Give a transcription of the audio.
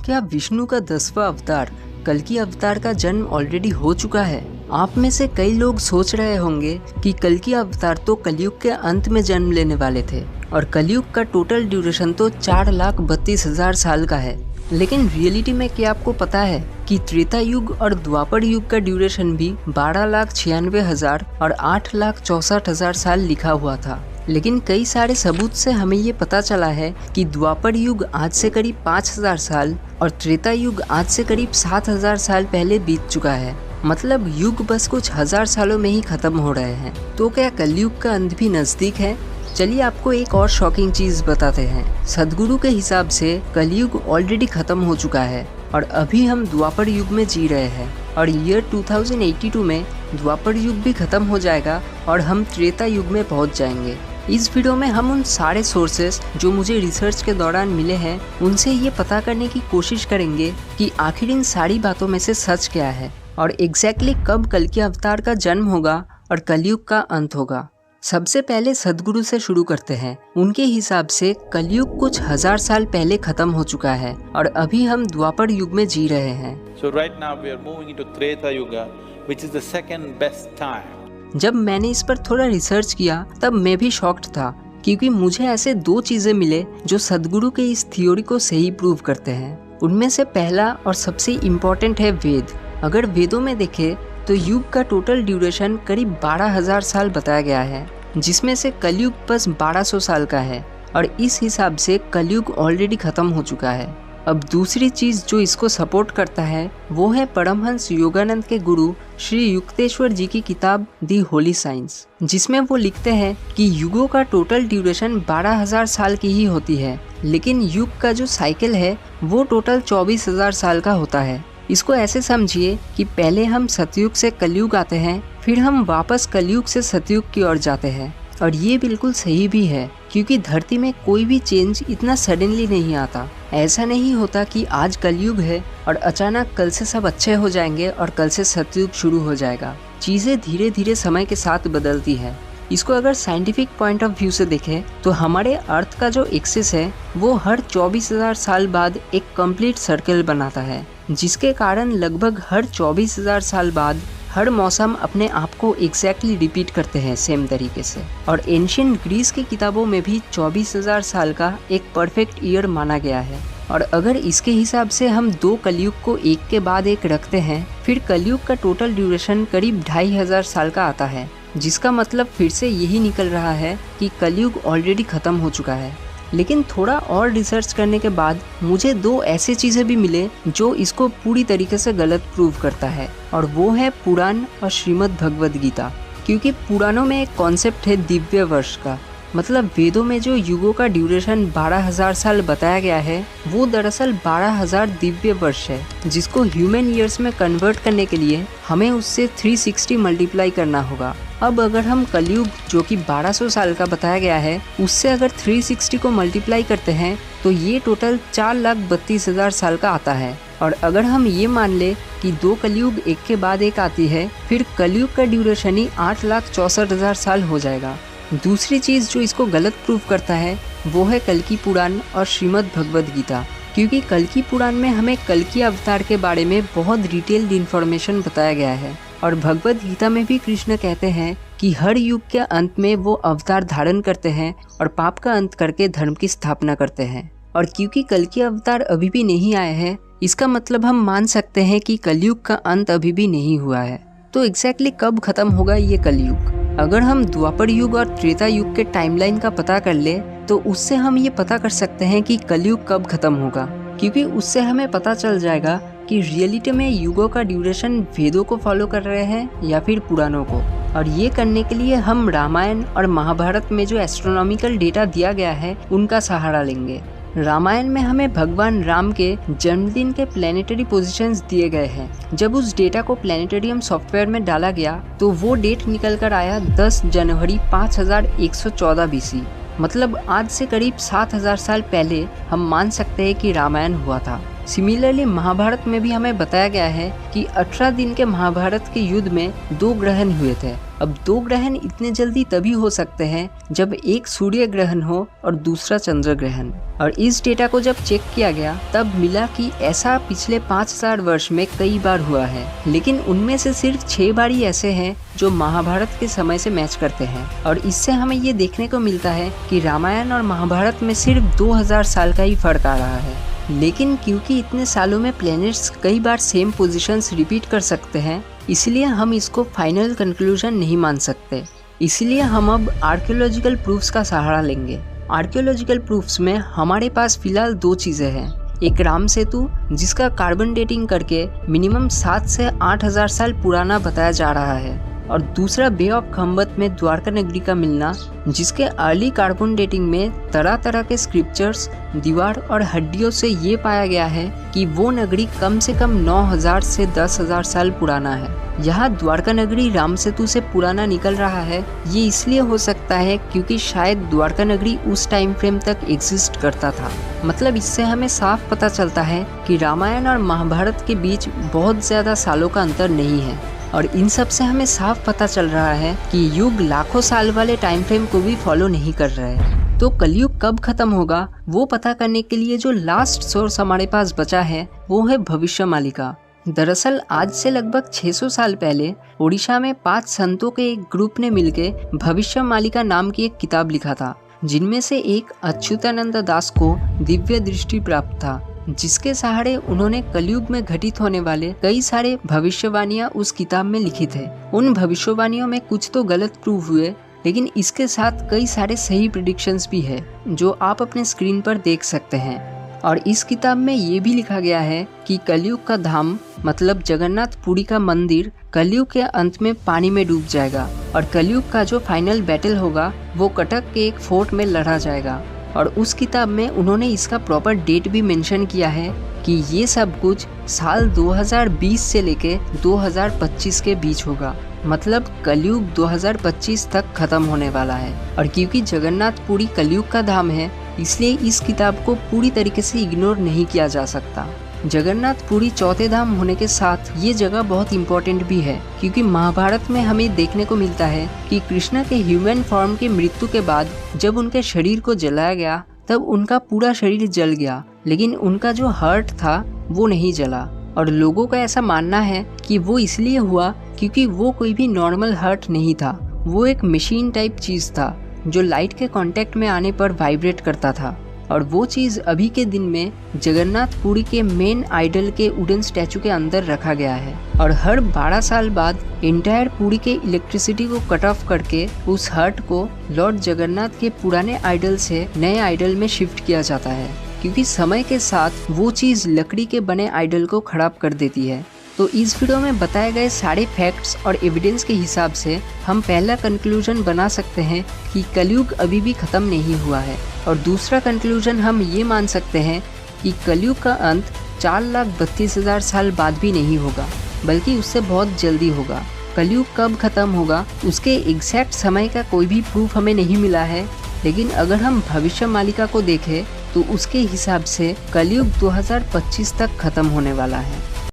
क्या विष्णु का 10वां अवतार कल्कि अवतार का जन्म ऑलरेडी हो चुका है? आप में से कई लोग सोच रहे होंगे कि कल्कि अवतार तो कलयुग के अंत में जन्म लेने वाले थे और कलयुग का टोटल ड्यूरेशन तो 4,32,000 साल का है। लेकिन रियलिटी में क्या आपको पता है कि त्रेता युग और द्वापर युग का ड्यूरेशन भी 12,96,000 और 8,64,000 साल लिखा हुआ था। लेकिन कई सारे सबूत से हमें ये पता चला है कि द्वापर युग आज से करीब 5,000 साल और त्रेता युग आज से करीब 7,000 साल पहले बीत चुका है। मतलब युग बस कुछ हजार सालों में ही खत्म हो रहे हैं। तो क्या कलयुग का अंत भी नजदीक है? चलिए आपको एक और शॉकिंग चीज बताते हैं। सदगुरु के हिसाब से कलयुग ऑलरेडी खत्म हो चुका है और अभी हम द्वापर युग में जी रहे हैं और ईयर 2082 में द्वापर युग भी खत्म हो जाएगा और हम त्रेता युग में पहुंच जाएंगे। इस वीडियो में हम उन सारे सोर्सेस जो मुझे रिसर्च के दौरान मिले हैं उनसे ये पता करने की कोशिश करेंगे कि आखिर इन सारी बातों में से सच क्या है और एग्जैक्टली कब कल्कि अवतार का जन्म होगा और कलयुग का अंत होगा। सबसे पहले सदगुरु से शुरू करते हैं। उनके हिसाब से कलयुग कुछ हजार साल पहले खत्म हो चुका है और अभी हम द्वापर युग में जी रहे हैं। So right now we are moving into Treta Yuga, which is the second best time. जब मैंने इस पर थोड़ा रिसर्च किया तब मैं भी शॉक्ड था क्योंकि मुझे ऐसे दो चीजें मिले जो सदगुरु के इस थ्योरी को सही प्रूव करते हैं। उनमें से पहला और सबसे इम्पोर्टेंट है वेद। अगर वेदों में देखें तो युग का टोटल ड्यूरेशन करीब 12,000 साल बताया गया है, जिसमें से कलयुग बस 1,200 साल का है और इस हिसाब से कलयुग ऑलरेडी खत्म हो चुका है। अब दूसरी चीज जो इसको सपोर्ट करता है वो है परमहंस योगानंद के गुरु श्री युक्तेश्वर जी की किताब दी होली साइंस, जिसमें वो लिखते हैं कि युगों का टोटल ड्यूरेशन 12,000 साल की ही होती है, लेकिन युग का जो साइकिल है वो टोटल 24,000 साल का होता है। इसको ऐसे समझिए कि पहले हम सतयुग से कलयुग आते हैं, फिर हम वापस कलयुग से सतयुग की ओर जाते हैं। और ये बिल्कुल सही भी है क्योंकि धरती में कोई भी चेंज इतना सडनली नहीं आता। ऐसा नहीं होता कि आज कलयुग है और अचानक कल से सब अच्छे हो जाएंगे और कल से सतयुग शुरू हो जाएगा। चीजें धीरे धीरे समय के साथ बदलती है। इसको अगर साइंटिफिक पॉइंट ऑफ व्यू से देखें तो हमारे अर्थ का जो एक्सिस है वो हर 24,000 साल बाद एक कंप्लीट सर्कल बनाता है, जिसके कारण लगभग हर 24,000 साल बाद हर मौसम अपने आप को एग्जैक्टली रिपीट करते हैं सेम तरीके से। और एंशिएंट ग्रीस की किताबों में भी 24,000 साल का एक परफेक्ट ईयर माना गया है। और अगर इसके हिसाब से हम दो कलयुग को एक के बाद एक रखते हैं, फिर कलयुग का टोटल ड्यूरेशन करीब 2,500 साल का आता है, जिसका मतलब फिर से यही निकल रहा है कि कलयुग ऑलरेडी खत्म हो चुका है। लेकिन थोड़ा और रिसर्च करने के बाद मुझे दो ऐसे चीज़ें भी मिले जो इसको पूरी तरीके से गलत प्रूव करता है, और वो है पुराण और श्रीमद् भगवद गीता। क्योंकि पुराणों में एक कॉन्सेप्ट है दिव्य वर्ष का। मतलब वेदों में जो युगों का ड्यूरेशन 12,000 साल बताया गया है वो दरअसल 12,000 दिव्य वर्ष है, जिसको ह्यूमन ईयर्स में कन्वर्ट करने के लिए हमें उससे 360 मल्टीप्लाई करना होगा। अब अगर हम कलयुग जो कि 1,200 साल का बताया गया है उससे अगर 360 को मल्टीप्लाई करते हैं तो ये टोटल 4,32,000 साल का आता है। और अगर हम ये मान ले कि दो कलयुग एक के बाद एक आती है, फिर कलयुग का ड्यूरेशन ही 8,64,000 साल हो जाएगा। दूसरी चीज़ जो इसको गलत प्रूव करता है वो है कल्कि पुराण और श्रीमद् भगवद गीता। क्योंकि कल्कि पुराण में हमें कल्कि अवतार के बारे में बहुत डिटेल्ड इन्फॉर्मेशन बताया गया है और भगवद गीता में भी कृष्ण कहते हैं कि हर युग के अंत में वो अवतार धारण करते हैं और पाप का अंत करके धर्म की स्थापना करते हैं। और क्योंकि कल्कि अवतार अभी भी नहीं आए हैं, इसका मतलब हम मान सकते हैं कि कलयुग का अंत अभी भी नहीं हुआ है। तो एग्जैक्टली कब खत्म होगा ये कलयुग? अगर हम द्वापर युग और त्रेता युग के टाइमलाइन का पता कर ले तो उससे हम ये पता कर सकते हैं कि कलयुग कब खत्म होगा, क्योंकि उससे हमें पता चल जाएगा कि रियलिटी में युगों का ड्यूरेशन वेदों को फॉलो कर रहे हैं या फिर पुराणों को। और ये करने के लिए हम रामायण और महाभारत में जो एस्ट्रोनॉमिकल डेटा दिया गया है उनका सहारा लेंगे। रामायण में हमें भगवान राम के जन्मदिन के प्लेनेटरी पोजीशंस दिए गए हैं। जब उस डेटा को प्लेनेटेरियम सॉफ्टवेयर में डाला गया तो वो डेट निकल कर आया 10 जनवरी 5114 BC। मतलब आज से करीब 7,000 साल पहले हम मान सकते हैं कि रामायण हुआ था। सिमिलरली महाभारत में भी हमें बताया गया है कि 18 दिन के महाभारत के युद्ध में 2 ग्रहण हुए थे। अब 2 ग्रहण इतने जल्दी तभी हो सकते हैं जब एक सूर्य ग्रहण हो और दूसरा चंद्र ग्रहण। और इस डेटा को जब चेक किया गया तब मिला कि ऐसा पिछले 5000 वर्ष में कई बार हुआ है, लेकिन उनमें से सिर्फ 6 बार ही ऐसे हैं जो महाभारत के समय से मैच करते हैं। और इससे हमें ये देखने को मिलता है कि रामायण और महाभारत में सिर्फ 2000 साल का ही फर्क आ रहा है। लेकिन क्योंकि इतने सालों में प्लैनेट्स कई बार सेम पोजीशंस रिपीट कर सकते हैं, इसलिए हम इसको फाइनल कंक्लूजन नहीं मान सकते। इसलिए हम अब आर्कियोलॉजिकल प्रूफ्स का सहारा लेंगे। आर्कियोलॉजिकल प्रूफ्स में हमारे पास फिलहाल 2 चीज़ें हैं। एक राम सेतु, जिसका कार्बन डेटिंग करके मिनिमम 7 से 8000 साल पुराना बताया जा रहा है, और दूसरा बे ऑफ खम्बत में द्वारका नगरी का मिलना, जिसके अर्ली कार्बन डेटिंग में तरह तरह के स्क्रिप्चर्स, दीवार और हड्डियों से ये पाया गया है कि वो नगरी कम से कम 9000 से 10000 साल पुराना है। यहाँ द्वारका नगरी राम सेतु से पुराना निकल रहा है, ये इसलिए हो सकता है क्योंकि शायद द्वारका नगरी उस टाइम फ्रेम तक एग्जिस्ट करता था। मतलब इससे हमें साफ पता चलता है कि रामायण और महाभारत के बीच बहुत ज़्यादा सालों का अंतर नहीं है। और इन सब से हमें साफ पता चल रहा है कि युग लाखों साल वाले टाइम फ्रेम को भी फॉलो नहीं कर रहे हैं। तो कलयुग कब खत्म होगा वो पता करने के लिए जो लास्ट सोर्स हमारे पास बचा है वो है भविष्यवालिका। दरअसल आज से लगभग 600 साल पहले ओडिशा में 5 संतों के एक ग्रुप ने मिलकर भविष्यवालिका नाम की एक किताब लिखा था, जिनमें से एक अच्युतानंद दास को दिव्य दृष्टि प्राप्त था, जिसके सहारे उन्होंने कलयुग में घटित होने वाले कई सारे भविष्यवाणियां उस किताब में लिखी थे। उन भविष्यवाणियों में कुछ तो गलत प्रूव हुए, लेकिन इसके साथ कई सारे सही प्रेडिक्शंस भी है जो आप अपने स्क्रीन पर देख सकते हैं। और इस किताब में ये भी लिखा गया है कि कलयुग का धाम मतलब जगन्नाथपुरी का मंदिर कलयुग के अंत में पानी में डूब जाएगा, और कलयुग का जो फाइनल बैटल होगा वो कटक के एक फोर्ट में लड़ा जाएगा। और उस किताब में उन्होंने इसका प्रॉपर डेट भी मेंशन किया है कि ये सब कुछ साल 2020 से लेके 2025 के बीच होगा। मतलब कलयुग 2025 तक खत्म होने वाला है। और क्योंकि जगन्नाथपुरी कलयुग का धाम है, इसलिए इस किताब को पूरी तरीके से इग्नोर नहीं किया जा सकता। जगन्नाथपुरी चौथे धाम होने के साथ ये जगह बहुत इम्पोर्टेंट भी है, क्योंकि महाभारत में हमें देखने को मिलता है कि कृष्ण के ह्यूमन फॉर्म की मृत्यु के बाद जब उनके शरीर को जलाया गया तब उनका पूरा शरीर जल गया, लेकिन उनका जो हार्ट था वो नहीं जला। और लोगों का ऐसा मानना है कि वो इसलिए हुआ क्योंकि वो कोई भी नॉर्मल हार्ट नहीं था, वो एक मशीन टाइप चीज़ था जो लाइट के कांटेक्ट में आने पर वाइब्रेट करता था। और वो चीज़ अभी के दिन में जगन्नाथपुरी के मेन आइडल के वुडन स्टैचू के अंदर रखा गया है। और हर 12 साल बाद एंटायर पुरी के इलेक्ट्रिसिटी को कट ऑफ करके उस हार्ट को लॉर्ड जगन्नाथ के पुराने आइडल से नए आइडल में शिफ्ट किया जाता है, क्योंकि समय के साथ वो चीज़ लकड़ी के बने आइडल को खराब कर देती है। तो इस वीडियो में बताए गए सारे फैक्ट्स और एविडेंस के हिसाब से हम पहला कंक्लूजन बना सकते हैं कि कलयुग अभी भी खत्म नहीं हुआ है। और दूसरा कंक्लूजन हम ये मान सकते हैं कि कलयुग का अंत 4,32,000 साल बाद भी नहीं होगा, बल्कि उससे बहुत जल्दी होगा। कलयुग कब खत्म होगा उसके एग्जैक्ट समय का कोई भी प्रूफ हमें नहीं मिला है, लेकिन अगर हम भविष्यवालिका को देखें तो उसके हिसाब से कलयुग 2025 तक खत्म होने वाला है।